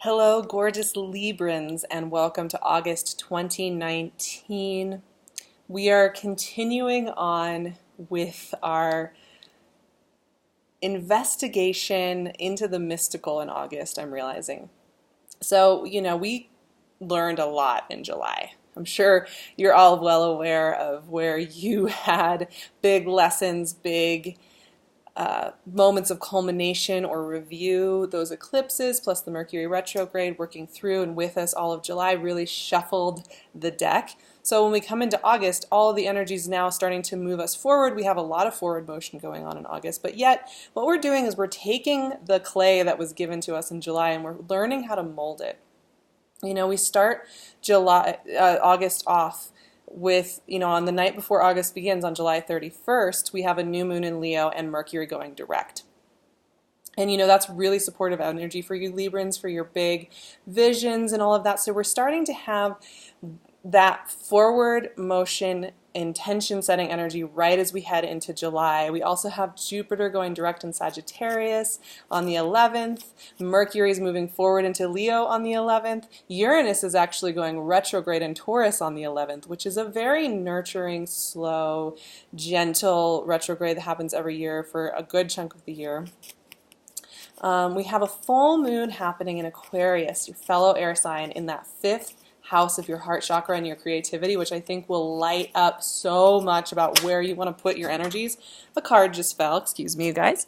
Hello, gorgeous Librans, and welcome to August 2019. We are continuing on with our investigation into the mystical in August, I'm realizing. So, we learned a lot in July. I'm sure you're all well aware of where you had big lessons, big moments of culmination or review. Those eclipses plus the Mercury retrograde working through and with us all of July really shuffled the deck. So when we come into August, all of the energy is now starting to move us forward. We have a lot of forward motion going on in August, but yet what we're doing is we're taking the clay that was given to us in July and we're learning how to mold it. We start August off with, on the night before August begins, on July 31st, we have a new moon in Leo and Mercury going direct. And that's really supportive energy for you Librans, for your big visions and all of that. So we're starting to have that forward motion, intention setting energy right as we head into July. We also have Jupiter going direct in Sagittarius on the 11th. Mercury is moving forward into Leo on the 11th. Uranus is actually going retrograde in Taurus on the 11th, which is a very nurturing, slow, gentle retrograde that happens every year for a good chunk of the year. We have a full moon happening in Aquarius, your fellow air sign, in that fifth house of your heart chakra and your creativity, which I think will light up so much about where you want to put your energies. The card just fell, excuse me, you guys.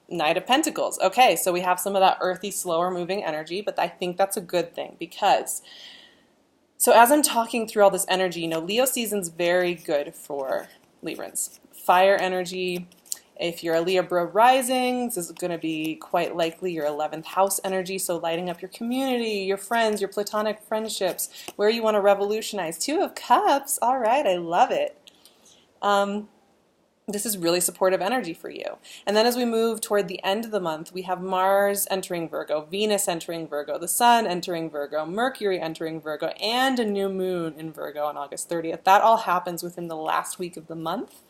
Knight of Pentacles. Okay, so we have some of that earthy, slower moving energy, but I think that's a good thing because, so as I'm talking through all this energy, Leo season's very good for Librans. Fire energy. If you're a Libra rising, this is going to be quite likely your 11th house energy, so lighting up your community, your friends, your platonic friendships, where you want to revolutionize. Two of Cups, all right, I love it. This is really supportive energy for you. And then as we move toward the end of the month, we have Mars entering Virgo, Venus entering Virgo, the Sun entering Virgo, Mercury entering Virgo, and a new moon in Virgo on August 30th. That all happens within the last week of the month.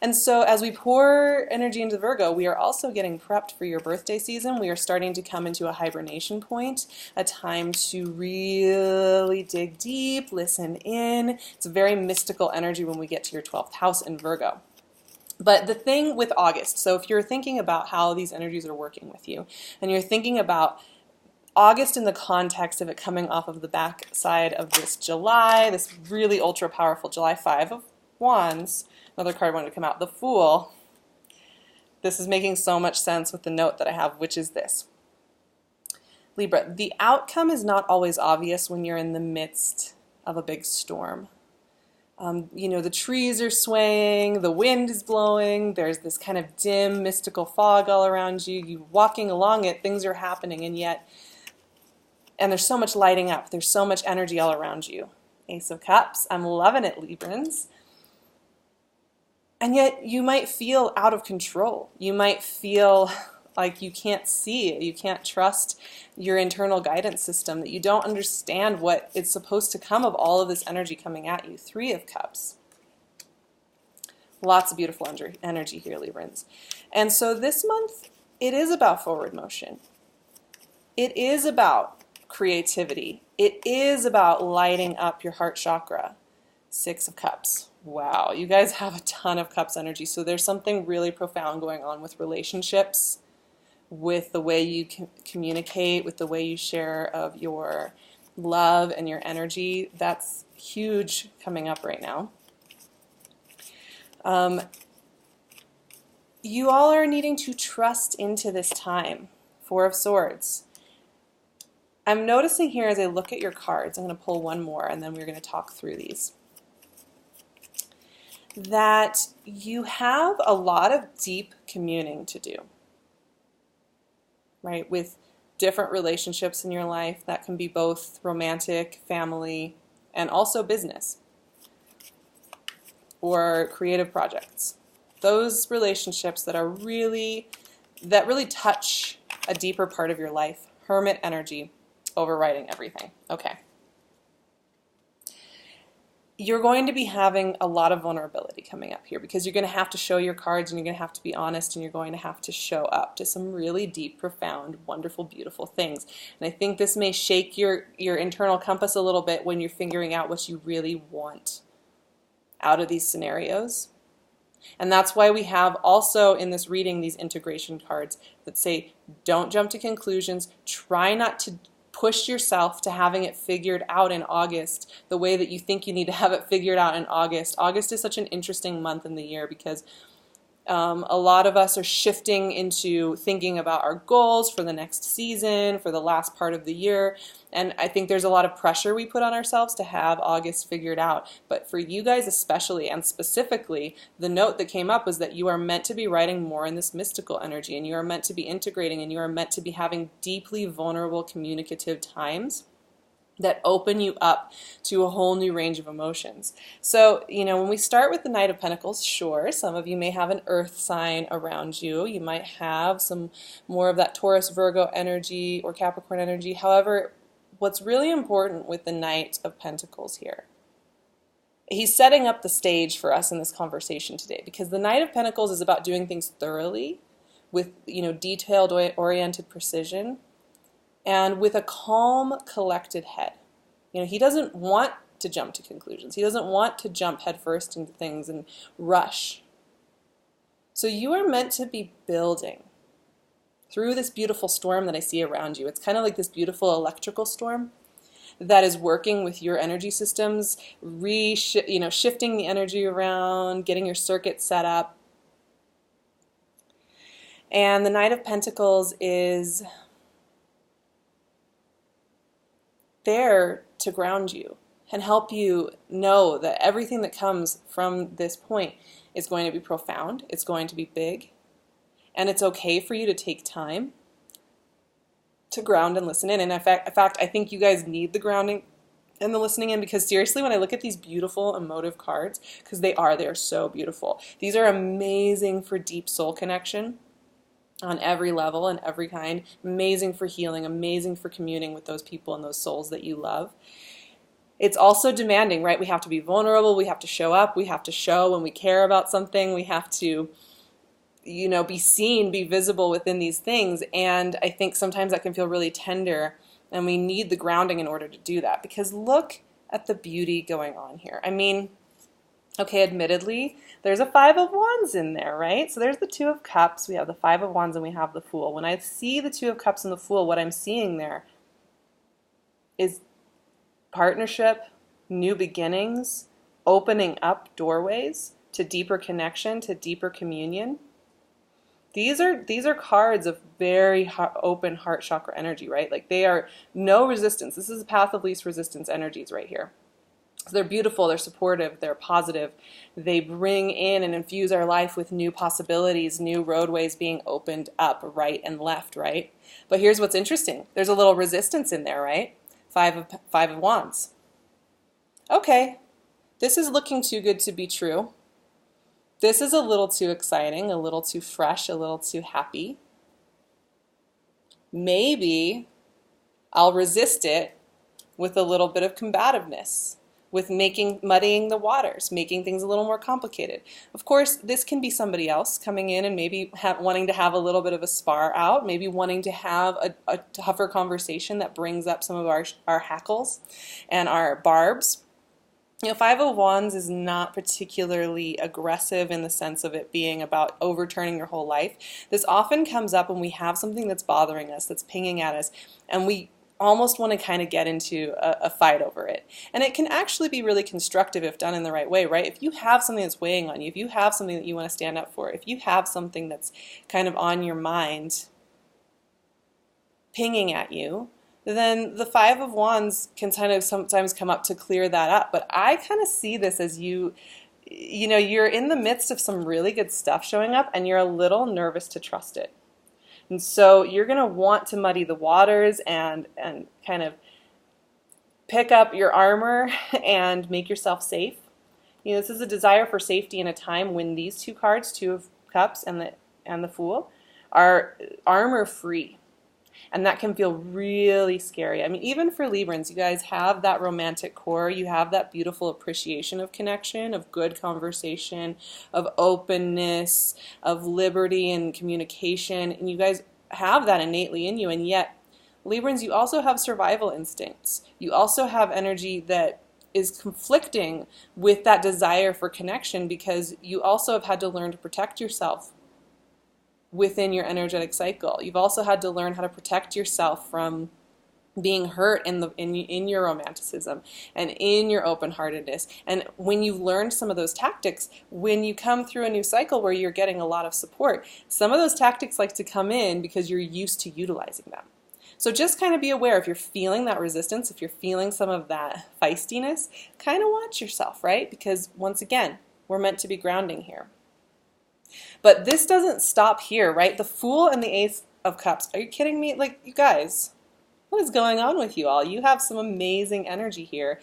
And so as we pour energy into Virgo, we are also getting prepped for your birthday season. We are starting to come into a hibernation point, a time to really dig deep, listen in. It's a very mystical energy when we get to your 12th house in Virgo. But the thing with August, so if you're thinking about how these energies are working with you, and you're thinking about August in the context of it coming off of the back side of this July, this really ultra powerful July, Five of Wands. Another card wanted to come out, the Fool. This is making so much sense with the note that I have, which is this. Libra, the outcome is not always obvious when you're in the midst of a big storm. The trees are swaying, the wind is blowing, there's this kind of dim, mystical fog all around you. You're walking along it, things are happening, and there's so much lighting up, there's so much energy all around you. Ace of Cups, I'm loving it, Librans. And yet you might feel out of control. You might feel like you can't see it. You can't trust your internal guidance system, that you don't understand what is supposed to come of all of this energy coming at you. Three of Cups. Lots of beautiful energy here, Librans. And so this month, it is about forward motion. It is about creativity. It is about lighting up your heart chakra. Six of Cups. Wow, you guys have a ton of Cups energy, so there's something really profound going on with relationships, with the way you communicate, with the way you share of your love and your energy. That's huge coming up right now. You all are needing to trust into this time. Four of Swords. I'm noticing here as I look at your cards, I'm going to pull one more and then we're going to talk through these, that you have a lot of deep communing to do, right? With different relationships in your life that can be both romantic, family, and also business or creative projects. Those relationships that really touch a deeper part of your life. Hermit energy overriding everything. Okay. you're going to be having a lot of vulnerability coming up here because you're going to have to show your cards and you're going to have to be honest and you're going to have to show up to some really deep, profound, wonderful, beautiful things. And I think this may shake your internal compass a little bit when you're figuring out what you really want out of these scenarios. And that's why we have also in this reading these integration cards that say, don't jump to conclusions, try not to push yourself to having it figured out in August the way that you think you need to have it figured out in August. August is such an interesting month in the year because a lot of us are shifting into thinking about our goals for the next season, for the last part of the year. And I think there's a lot of pressure we put on ourselves to have August figured out. But for you guys especially, and specifically, the note that came up was that you are meant to be writing more in this mystical energy, and you are meant to be integrating, and you are meant to be having deeply vulnerable communicative times that open you up to a whole new range of emotions. So, when we start with the Knight of Pentacles, sure, some of you may have an earth sign around you. You might have some more of that Taurus, Virgo energy or Capricorn energy. However, what's really important with the Knight of Pentacles here, he's setting up the stage for us in this conversation today, because the Knight of Pentacles is about doing things thoroughly with, detailed oriented precision, and with a calm, collected head. He doesn't want to jump to conclusions. He doesn't want to jump headfirst into things and rush. So you are meant to be building through this beautiful storm that I see around you. It's kind of like this beautiful electrical storm that is working with your energy systems, shifting the energy around, getting your circuit set up. And the Knight of Pentacles is there to ground you and help you know that everything that comes from this point is going to be profound, it's going to be big, and it's okay for you to take time to ground and listen in. And in fact, I think you guys need the grounding and the listening in, because seriously, when I look at these beautiful emotive cards, because they're so beautiful. These are amazing for deep soul connection on every level and every kind, amazing for healing, amazing for communing with those people and those souls that you love. It's also demanding, right? We have to be vulnerable, we have to show up, we have to show when we care about something, we have to, be seen, be visible within these things. And I think sometimes that can feel really tender, and we need the grounding in order to do that, because look at the beauty going on here. I mean, okay, admittedly, there's a Five of Wands in there, right? So there's the Two of Cups, we have the Five of Wands, and we have the Fool. When I see the Two of Cups and the Fool, what I'm seeing there is partnership, new beginnings, opening up doorways to deeper connection, to deeper communion. These are cards of very open heart chakra energy, right? Like, they are no resistance. This is the path of least resistance energies right here. So they're beautiful, they're supportive, they're positive. They bring in and infuse our life with new possibilities, new roadways being opened up right and left, right? But here's what's interesting. There's a little resistance in there, right? Five of Wands. Okay, this is looking too good to be true. This is a little too exciting, a little too fresh, a little too happy. Maybe I'll resist it with a little bit of combativeness, with muddying the waters, making things a little more complicated. Of course, this can be somebody else coming in and maybe wanting to have a little bit of a spar out, maybe wanting to have a tougher conversation that brings up some of our hackles and our barbs. Five of Wands is not particularly aggressive in the sense of it being about overturning your whole life. This often comes up when we have something that's bothering us, that's pinging at us, and we almost want to kind of get into a fight over it. And it can actually be really constructive if done in the right way, right? If you have something that's weighing on you, if you have something that you want to stand up for, if you have something that's kind of on your mind pinging at you, then the Five of Wands can kind of sometimes come up to clear that up. But I kind of see this as you're in the midst of some really good stuff showing up, and you're a little nervous to trust it. And so you're going to want to muddy the waters and kind of pick up your armor and make yourself safe. This is a desire for safety in a time when these two cards, Two of Cups and the Fool, are armor free. And that can feel really scary. I mean, even for Librans, you guys have that romantic core. You have that beautiful appreciation of connection, of good conversation, of openness, of liberty and communication. And you guys have that innately in you. And yet, Librans, you also have survival instincts. You also have energy that is conflicting with that desire for connection, because you also have had to learn to protect yourself within your energetic cycle. You've also had to learn how to protect yourself from being hurt in your romanticism and in your open-heartedness. And when you've learned some of those tactics, when you come through a new cycle where you're getting a lot of support, some of those tactics like to come in because you're used to utilizing them. So just kind of be aware if you're feeling that resistance, if you're feeling some of that feistiness, kind of watch yourself, right? Because once again, we're meant to be grounding here. But this doesn't stop here, right? The Fool and the Ace of Cups. Are you kidding me? Like, you guys, what is going on with you all? You have some amazing energy here.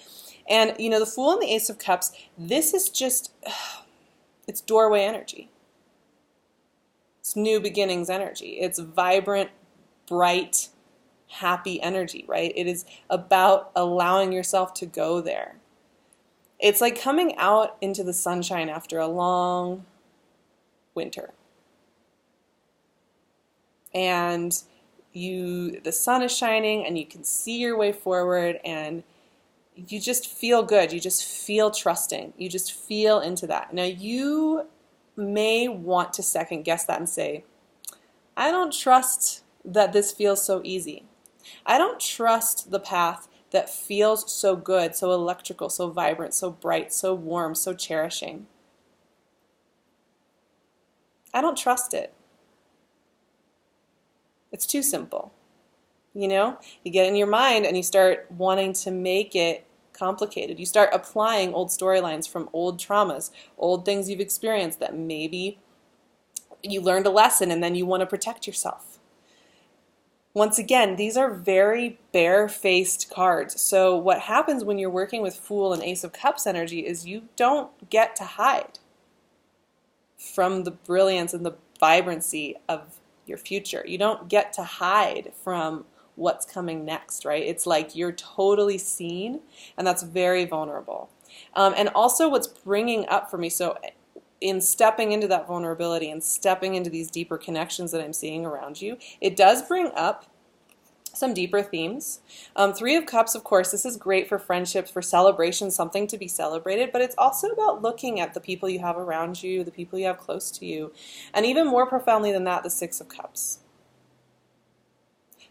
And, you know, the Fool and the Ace of Cups, this is just, it's doorway energy. It's new beginnings energy. It's vibrant, bright, happy energy, right? It is about allowing yourself to go there. It's like coming out into the sunshine after a long winter. And the sun is shining and you can see your way forward and you just feel good. You just feel trusting. You just feel into that. Now you may want to second guess that and say, I don't trust that this feels so easy. I don't trust the path that feels so good, so electrical, so vibrant, so bright, so warm, so cherishing. I don't trust it. It's too simple. You know, you get in your mind and you start wanting to make it complicated. You start applying old storylines from old traumas, old things you've experienced that maybe you learned a lesson and then you want to protect yourself. Once again, these are very bare-faced cards. So what happens when you're working with Fool and Ace of Cups energy is you don't get to hide from the brilliance and the vibrancy of your future. You don't get to hide from what's coming next, right? It's like you're totally seen, and that's very vulnerable. And also what's bringing up for me, so in stepping into that vulnerability and stepping into these deeper connections that I'm seeing around you, it does bring up some deeper themes. Three of Cups, of course, this is great for friendships, for celebrations, something to be celebrated, but it's also about looking at the people you have around you, the people you have close to you, and even more profoundly than that, the Six of Cups.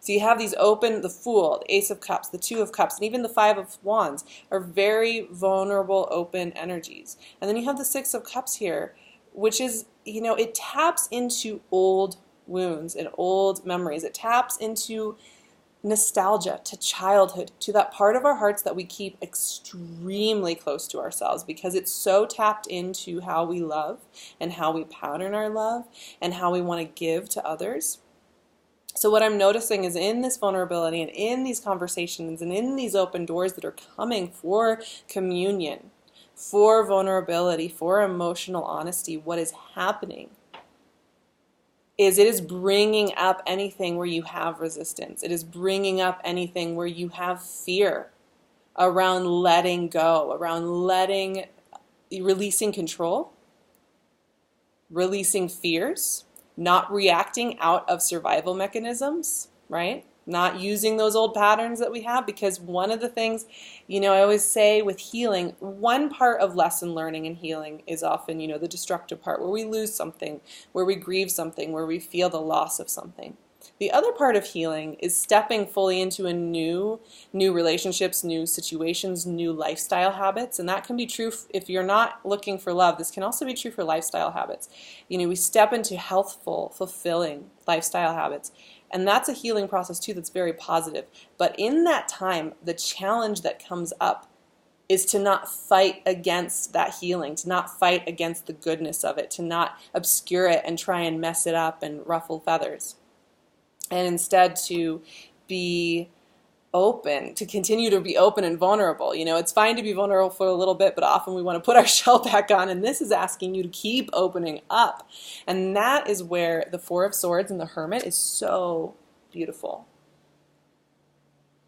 So you have these open, the Fool, the Ace of Cups, the Two of Cups, and even the Five of Wands are very vulnerable, open energies. And then you have the Six of Cups here, which is, you know, it taps into old wounds and old memories. It taps into nostalgia, to childhood, to that part of our hearts that we keep extremely close to ourselves because it's so tapped into how we love and how we pattern our love and how we want to give to others. So what I'm noticing is in this vulnerability and in these conversations and in these open doors that are coming for communion, for vulnerability, for emotional honesty, what is happening is it is bringing up anything where you have resistance. It is bringing up anything where you have fear around letting go, around releasing control, releasing fears, not reacting out of survival mechanisms, right? Not using those old patterns that we have, because one of the things, you know, I always say with healing, one part of lesson learning and healing is often, you know, the destructive part where we lose something, where we grieve something, where we feel the loss of something. The other part of healing is stepping fully into a new relationships, new situations, new lifestyle habits. And that can be true if you're not looking for love. This can also be true for lifestyle habits. You know, we step into healthful, fulfilling lifestyle habits. And that's a healing process too that's very positive. But in that time, the challenge that comes up is to not fight against that healing, to not fight against the goodness of it, to not obscure it and try and mess it up and ruffle feathers. And instead to be open, to continue to be open and vulnerable. You know, it's fine to be vulnerable for a little bit, but often we want to put our shell back on, and this is asking you to keep opening up. And that is where the Four of Swords and the Hermit is so beautiful.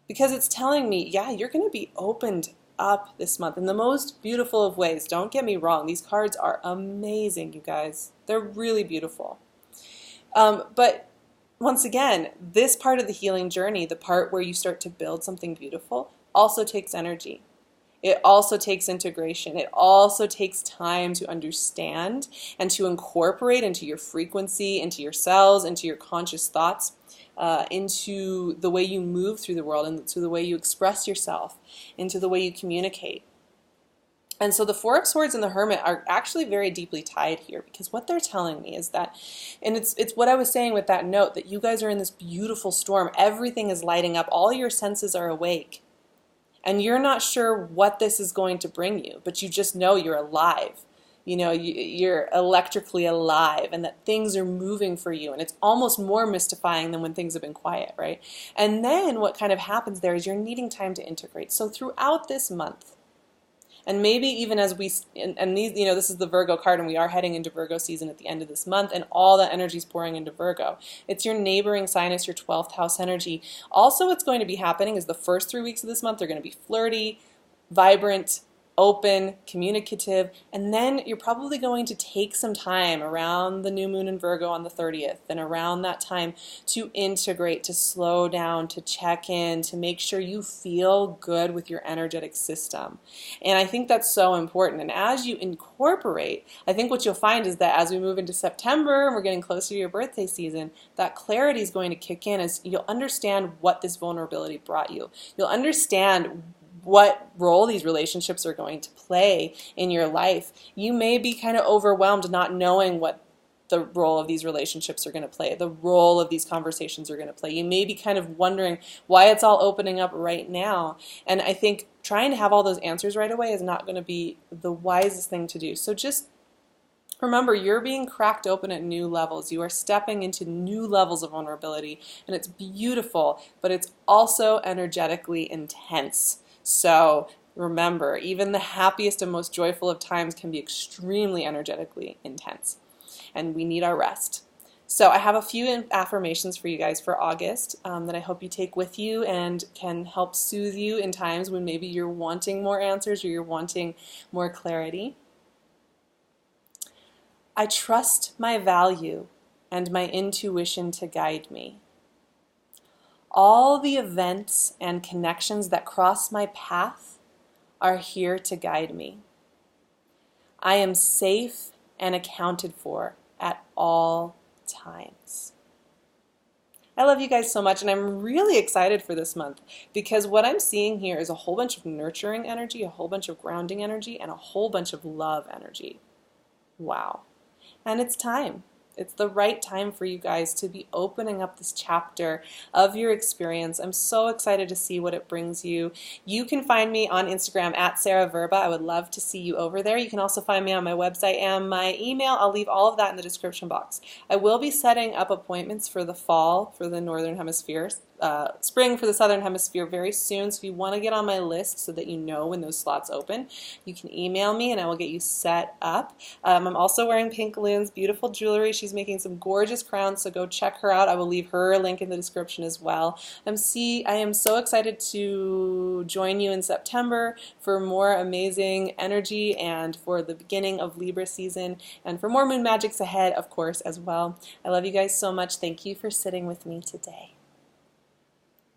Because it's telling me, yeah, you're going to be opened up this month in the most beautiful of ways. Don't get me wrong. These cards are amazing, you guys. They're really beautiful. But once again, this part of the healing journey, the part where you start to build something beautiful, also takes energy. It also takes integration. It also takes time to understand and to incorporate into your frequency, into your cells, into your conscious thoughts, into the way you move through the world, into the way you express yourself, into the way you communicate. And so the Four of Swords and the Hermit are actually very deeply tied here, because what they're telling me is that, and it's what I was saying with that note, that you guys are in this beautiful storm. Everything is lighting up. All your senses are awake. And you're not sure what this is going to bring you, but you just know you're alive. You know, you're electrically alive, and that things are moving for you. And it's almost more mystifying than when things have been quiet, right? And then what kind of happens there is you're needing time to integrate. So throughout this month, and maybe even as we, and these, you know, this is the Virgo card, and we are heading into Virgo season at the end of this month, and all that energy is pouring into Virgo. It's your neighboring sign, it's your 12th house energy. Also, what's going to be happening is the first 3 weeks of this month are going to be flirty, vibrant, open, communicative, and then you're probably going to take some time around the new moon in Virgo on the 30th and around that time to integrate, to slow down, to check in, to make sure you feel good with your energetic system. And I think that's so important. And as you incorporate, I think what you'll find is that as we move into September and we're getting closer to your birthday season, that clarity is going to kick in as you'll understand what this vulnerability brought you. You'll understand what role these relationships are going to play in your life. You may be kind of overwhelmed not knowing what the role of these relationships are going to play, the role of these conversations are going to play. You may be kind of wondering why it's all opening up right now. And I think trying to have all those answers right away is not going to be the wisest thing to do. So just remember, you're being cracked open at new levels. You are stepping into new levels of vulnerability, and it's beautiful, but it's also energetically intense. So remember, even the happiest and most joyful of times can be extremely energetically intense, and we need our rest. So I have a few affirmations for you guys for August that I hope you take with you and can help soothe you in times when maybe you're wanting more answers or you're wanting more clarity. I trust my value and my intuition to guide me. All the events and connections that cross my path are here to guide me. I am safe and accounted for at all times. I love you guys so much, and I'm really excited for this month because what I'm seeing here is a whole bunch of nurturing energy, a whole bunch of grounding energy, and a whole bunch of love energy. Wow. And it's time. It's the right time for you guys to be opening up this chapter of your experience. I'm so excited to see what it brings you. You can find me on Instagram at SARAHTAROT. I would love to see you over there. You can also find me on my website and my email. I'll leave all of that in the description box. I will be setting up appointments for the fall for the Northern Hemisphere, spring for the Southern Hemisphere very soon. So if you want to get on my list so that you know when those slots open, you can email me and I will get you set up. I'm also wearing PinkLune's beautiful jewelry. She's making some gorgeous crowns, so go check her out. I will leave her link in the description as well. I am so excited to join you in September for more amazing energy and for the beginning of Libra season and for more moon magics ahead, of course, as well. I love you guys so much. Thank you for sitting with me today.